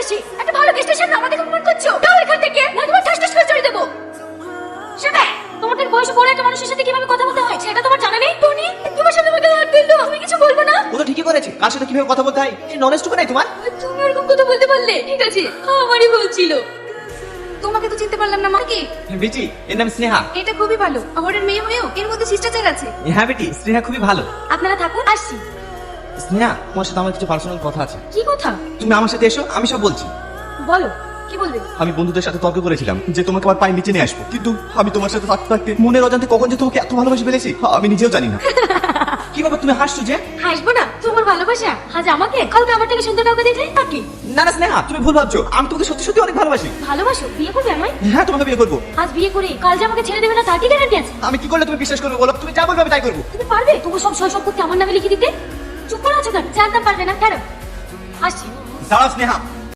এসেছি, একটা ভালো গেস্টের সামনে আমাদের অপমান করছো। যাও এখান থেকে, না তোমার ঠাস ঠাস করে চড়ে দেবো। সেটা তোমার থেকে বয়স বড় একটা মানুষের সাথে কিভাবে কথা বলতে হয় সেটা তোমার জানা নেই? টনি তোমার সাথে আমাকে হাত দিল, তুমি কিছু বলবো না? ও তো ঠিকই করেছে, কার সাথে কিভাবে কথা বলতে হয় সেই নলেজটুকু নাই তোমার। তুমি এরকম কথা বলতে পারলে? ঠিক আছে, আমারই ভুল ছিল। তোমাকে তো চিনতে পারলাম না, মা কি? বেটি, এর নাম স্নেহা। এটা খুবই ভালো, আমাদের মেয়ে হয়েও এর মধ্যে শিষ্টাচার আছে। হ্যাঁ বেটি, স্নেহা খুবই ভালো। আপনারা থাকুন, আসছি। স্নেহা, তোমার সাথে আমার কিছু পার্সোনাল কথা আছে। কি কথা? তুমি আমার সাথে এসো, আমি সব বলছি। বলো, কি বলবে? আমি বন্ধুদের সাথে তর্ক করেছিলাম যে তোমাকে আমার পায়ের নিচে নিয়ে আসবো, কিন্তু আমি তোমার সাথে থাকতে থাকতে মনের অজান্তে কখন যে তোমাকে এত ভালোবাসে ফেলেছি আমি নিজেও জানি না। কিভাবে তুমি হাসছো যে? হাসবো না? তোমার ভালোবাসা আজ আমাকে, কালকে আমার থেকে সুন্দর কাউকে দেখলে তাকে। না না স্নেহা, তুমি ভুল ভাবছো, আমি তোমাকে সত্যি সত্যি অনেক ভালোবাসি। ভালোবাসো? বিয়ে করবে আমায়? হ্যাঁ, তোমাকে বিয়ে করবো। আজ বিয়ে করে কাল যে আমাকে ছেড়ে দেবে না তার কি গ্যারান্টি আছে? আমি কি করলে তুমি বিশ্বাস করবে বলো? তুমি যা বলবে আমি তাই করবো। তুমি পারবে তোমার সব শৈশব করতে আমার নামে লিখে দিতে? চুপ করে আছো কেন? জানতাম পারবে না, কেন? আসছি। দাঁড়াও স্নেহা,